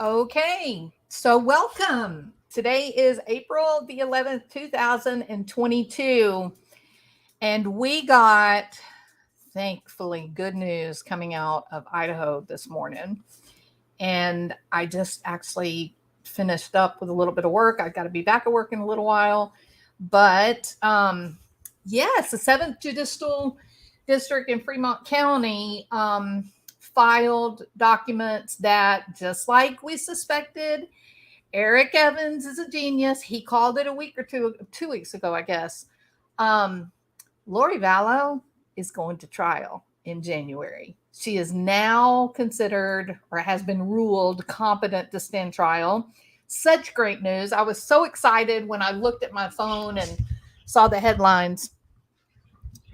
Okay, so welcome. Today is April the 11th, 2022, and we got, thankfully, good news coming out of Idaho this morning. And I just actually finished up with a little bit of work. I got to be back at work in a little while. But yes, the 7th Judicial District in Fremont County filed documents that, just like we suspected, Eric Evans is a genius. He called it a week or 2 weeks ago, I guess. Lori Vallow is going to trial in January. She is now considered, or has been ruled, competent to stand trial. Such great news. I was so excited when I looked at my phone and saw the headlines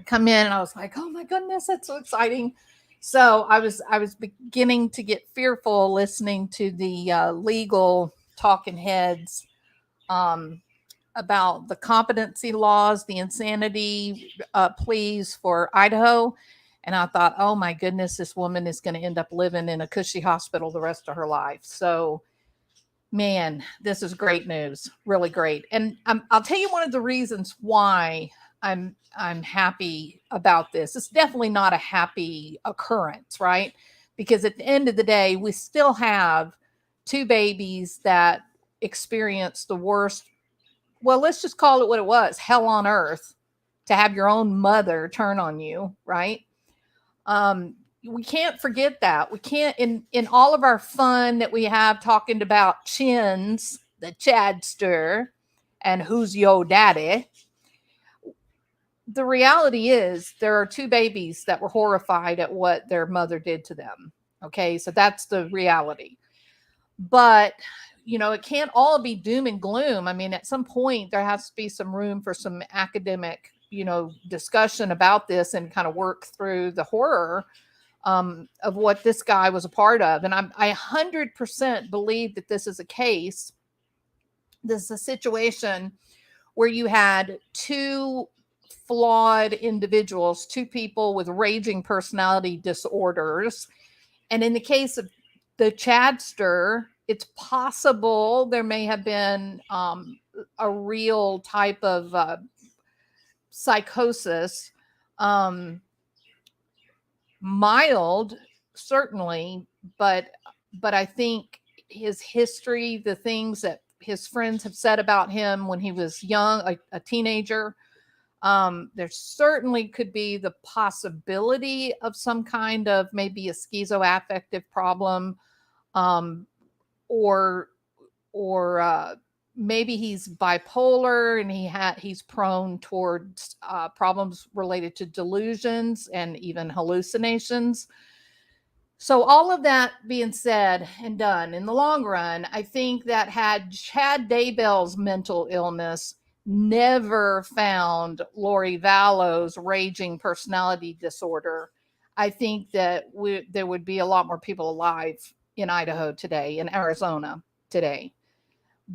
come in, and I was like, oh my goodness, that's so exciting. So I was beginning to get fearful listening to the legal talking heads about the competency laws, the insanity pleas for Idaho. And I thought, oh my goodness, this woman is going to end up living in a cushy hospital the rest of her life. So, man, this is great news, really great. And I'll tell you one of the reasons why I'm happy about this. It's definitely not a happy occurrence, right? Because at the end of the day, we still have two babies that experienced the worst, well, let's just call it what it was, hell on earth, to have your own mother turn on you, right? We can't forget that. We can't, in all of our fun that we have talking about chins, the Chadster, and who's yo daddy, the reality is there are two babies that were horrified at what their mother did to them. Okay, so that's the reality. But it can't all be doom and gloom. I mean, at some point there has to be some room for some academic, discussion about this and kind of work through the horror of what this guy was a part of. And I 100% believe that this is a case. This is a situation where you had two flawed individuals, two people with raging personality disorders. And in the case of the Chadster, it's possible there may have been a real type of psychosis, mild, certainly, but I think his history, the things that his friends have said about him when he was young, a teenager, there certainly could be the possibility of some kind of maybe a schizoaffective problem, or maybe he's bipolar and he's prone towards problems related to delusions and even hallucinations. So all of that being said and done, in the long run, I think that had Chad Daybell's mental illness never found Lori Vallow's raging personality disorder, I think that there would be a lot more people alive in Idaho today, in Arizona today.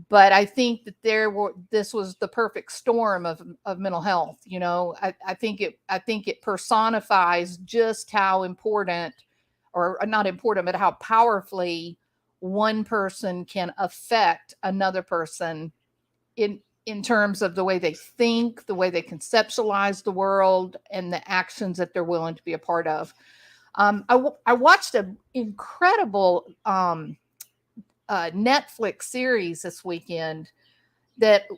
But I think that this was the perfect storm of mental health. I think it personifies just how important, or not important, but how powerfully one person can affect another person in terms of the way they think, the way they conceptualize the world, and the actions that they're willing to be a part of. I watched an incredible Netflix series this weekend that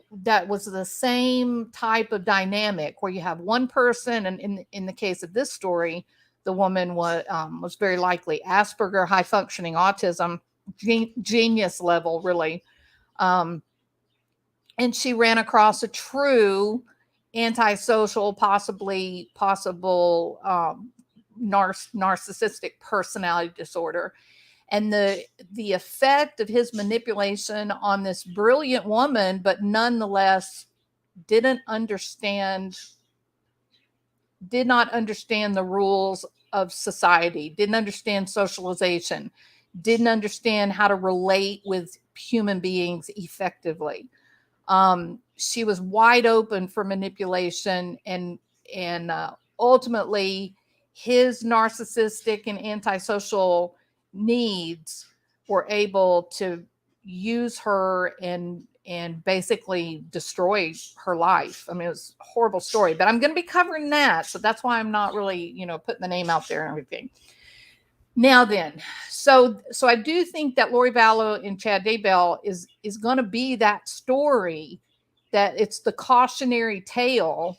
was the same type of dynamic, where you have one person, and in the case of this story, the woman was very likely Asperger, high functioning autism, genius level, really. And she ran across a true antisocial, possible narcissistic personality disorder. And the effect of his manipulation on this brilliant woman, but nonetheless did not understand the rules of society, didn't understand socialization, didn't understand how to relate with human beings effectively. She was wide open for manipulation, and ultimately his narcissistic and antisocial needs were able to use her and basically destroy her life. I mean, it was a horrible story, but I'm going to be covering that. So that's why I'm not really, putting the name out there and everything. Now then, so I do think that Lori Vallow and Chad Daybell is going to be that story, that it's the cautionary tale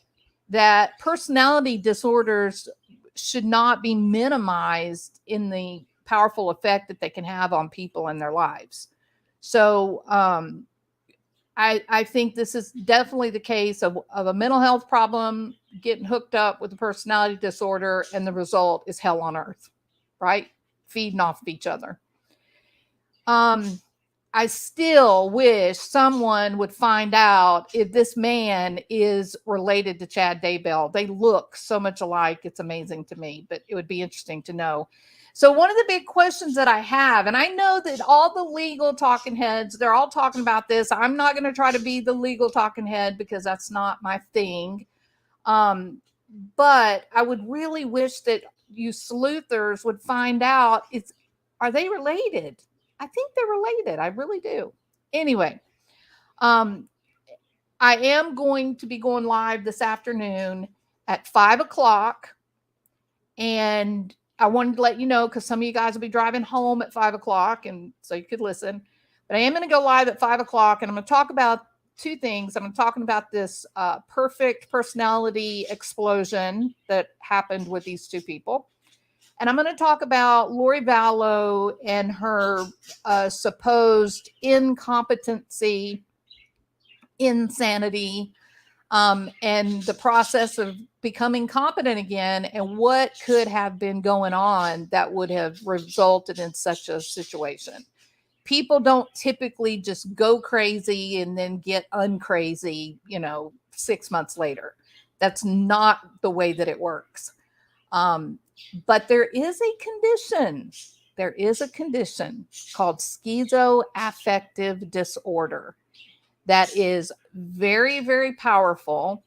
that personality disorders should not be minimized in the powerful effect that they can have on people in their lives. So I think this is definitely the case of a mental health problem getting hooked up with a personality disorder, and the result is hell on earth, right? Feeding off of each other. I still wish someone would find out if this man is related to Chad Daybell. They look so much alike. It's amazing to me, but it would be interesting to know. So one of the big questions that I have, and I know that all the legal talking heads, they're all talking about this. I'm not going to try to be the legal talking head because that's not my thing. But I would really wish that you sleuthers would find out, are they related? I think they're related. I really do. Anyway, I am going to be going live this afternoon at 5:00. And I wanted to let you know, because some of you guys will be driving home at 5:00, and so you could listen. But I am going to go live at 5:00, and I'm going to talk about two things. I'm talking about this perfect personality explosion that happened with these two people. And I'm going to talk about Lori Vallow and her supposed incompetency, insanity, and the process of becoming competent again, and what could have been going on that would have resulted in such a situation. People don't typically just go crazy and then get uncrazy, 6 months later. That's not the way that it works. But there is a condition. There is a condition called schizoaffective disorder that is very, very powerful.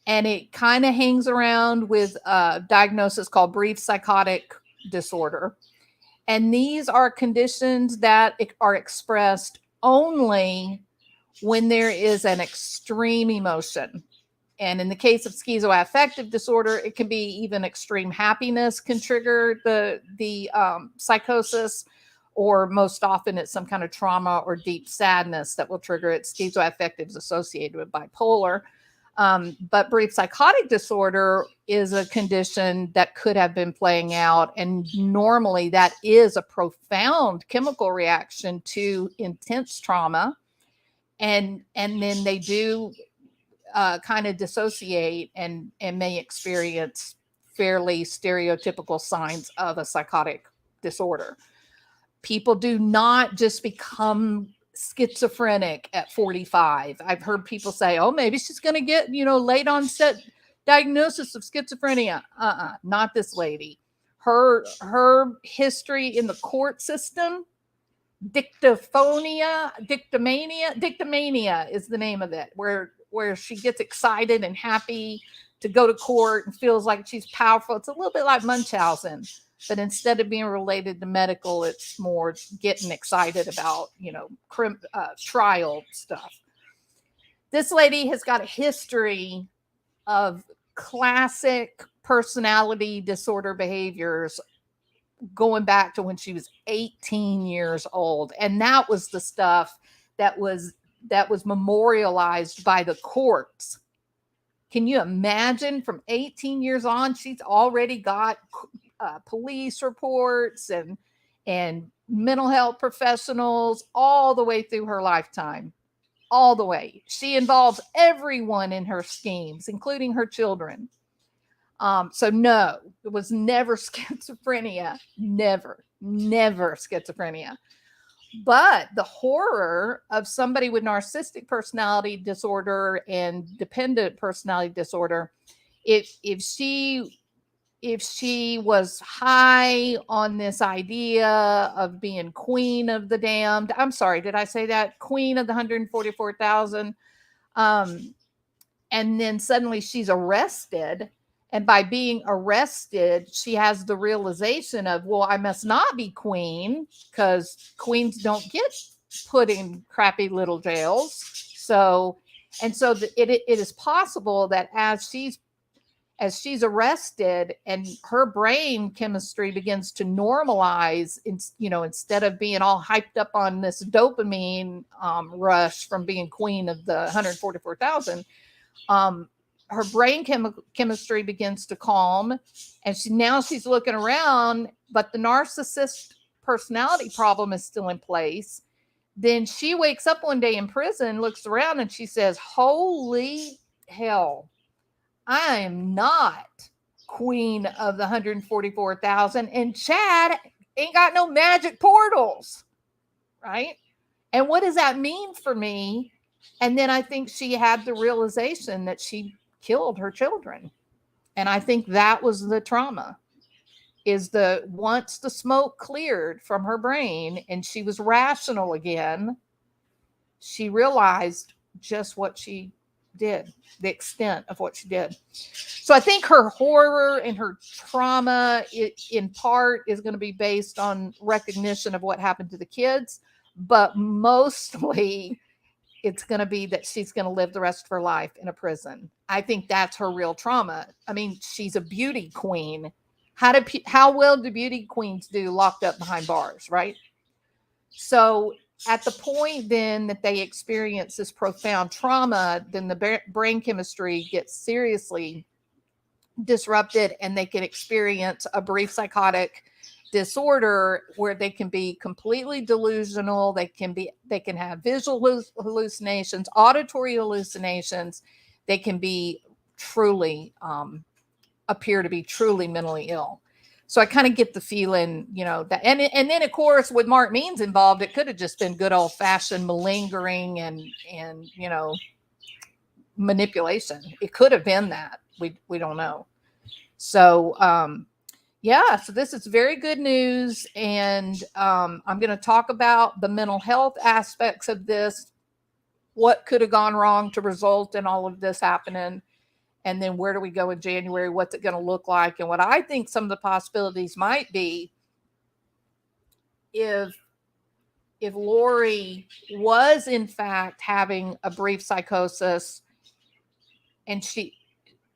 And it kind of hangs around with a diagnosis called brief psychotic disorder. And these are conditions that are expressed only when there is an extreme emotion. And in the case of schizoaffective disorder, it can be even extreme happiness can trigger the psychosis, or most often it's some kind of trauma or deep sadness that will trigger it. Schizoaffective is associated with bipolar. But brief psychotic disorder is a condition that could have been playing out. And normally that is a profound chemical reaction to intense trauma. And then they do kind of dissociate and may experience fairly stereotypical signs of a psychotic disorder. People do not just become schizophrenic at 45. I've heard people say, oh, maybe she's going to get, late onset diagnosis of schizophrenia. Not this lady. Her history in the court system, dictamania is the name of it, where she gets excited and happy to go to court and feels like she's powerful. It's a little bit like Munchausen, but instead of being related to medical, it's more getting excited about, trial stuff. This lady has got a history of classic personality disorder behaviors going back to when she was 18 years old. And that was the stuff that was memorialized by the courts. Can you imagine, from 18 years on, she's already got police reports and mental health professionals all the way through her lifetime, all the way. She involves everyone in her schemes, including her children. So no, it was never schizophrenia, never schizophrenia. But the horror of somebody with narcissistic personality disorder and dependent personality disorder, if she was high on this idea of being queen of the damned, I'm sorry, did I say that? Queen of the 144,000. And then suddenly she's arrested And by being arrested, she has the realization of, well, I must not be queen, because queens don't get put in crappy little jails. So, and so it is possible that as she's arrested and her brain chemistry begins to normalize, instead of being all hyped up on this dopamine rush from being queen of the 144,000, her brain chemistry begins to calm, and she's looking around, but the narcissist personality problem is still in place. Then she wakes up one day in prison, looks around, and she says, holy hell, I am not queen of the 144,000, and Chad ain't got no magic portals, right? And what does that mean for me? And then I think she had the realization that she killed her children. And I think that was the trauma, is once the smoke cleared from her brain and she was rational again, she realized just what she did, the extent of what she did. So I think her horror and her trauma, in part, is going to be based on recognition of what happened to the kids, but mostly it's going to be that she's going to live the rest of her life in a prison. I think that's her real trauma. I mean, she's a beauty queen. How well do beauty queens do locked up behind bars, right? So at the point then that they experience this profound trauma, then the brain chemistry gets seriously disrupted, and they can experience a brief psychotic disorder where they can be completely delusional. They can have visual hallucinations, auditory hallucinations. They can be truly appear to be truly mentally ill. So I kind of get the feeling, that, and then of course with Mark Means involved, it could have just been good old fashioned malingering and manipulation. It could have been that. We don't know. So so this is very good news, and I'm going to talk about the mental health aspects of this, what could have gone wrong to result in all of this happening, and then where do we go in January, what's it going to look like, and what I think some of the possibilities might be if Lori was in fact having a brief psychosis, and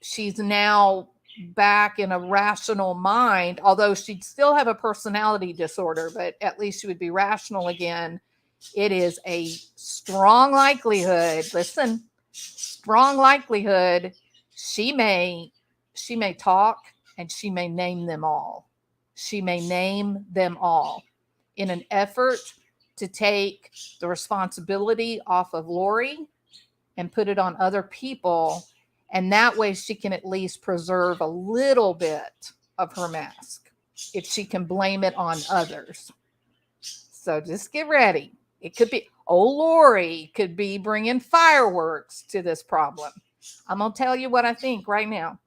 she's now back in a rational mind, although she'd still have a personality disorder, but at least she would be rational again. It is a strong likelihood she may talk, and she may name them all. She may name them all in an effort to take the responsibility off of Lori and put it on other people. And that way she can at least preserve a little bit of her mask if she can blame it on others. So just get ready. It could be, Lori could be bringing fireworks to this problem. I'm going to tell you what I think right now.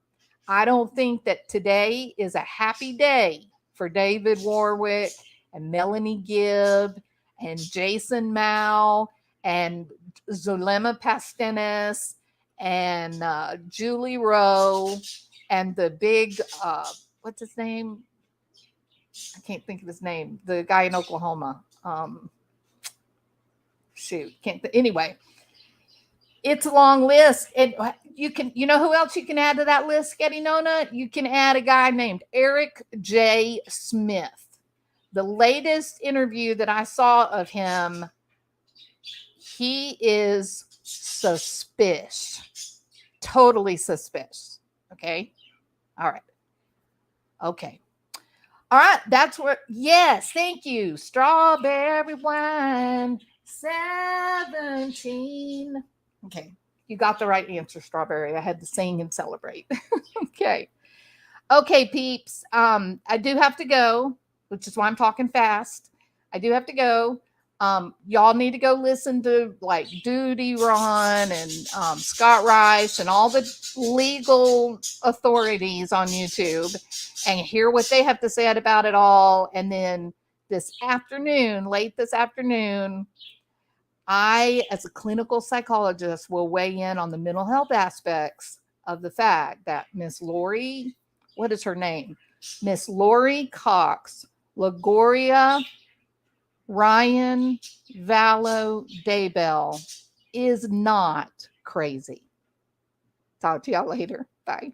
I don't think that today is a happy day for David Warwick and Melanie Gibbs and Jason Mow and Zulema Pastenes and Julie Rowe and the big, what's his name? I can't think of his name. The guy in Oklahoma. Anyway, it's a long list. And you know who else you can add to that list, Getty Nona? You can add a guy named Eric J. Smith. The latest interview that I saw of him, he is suspicious. Totally suspicious. Okay. All right. Okay. All right. That's where, yes. Thank you. Strawberry wine, 17. Okay. You got the right answer, Strawberry. I had to sing and celebrate. Okay. Okay, peeps. I do have to go, which is why I'm talking fast. I do have to go. Y'all need to go listen to like Duty Ron and Scott Rice and all the legal authorities on YouTube and hear what they have to say about it all. And then late this afternoon, I, as a clinical psychologist, will weigh in on the mental health aspects of the fact that Miss Lori, what is her name? Miss Lori Cox, Logioia Ryan Vallow Daybell is not crazy. Talk to y'all later. Bye.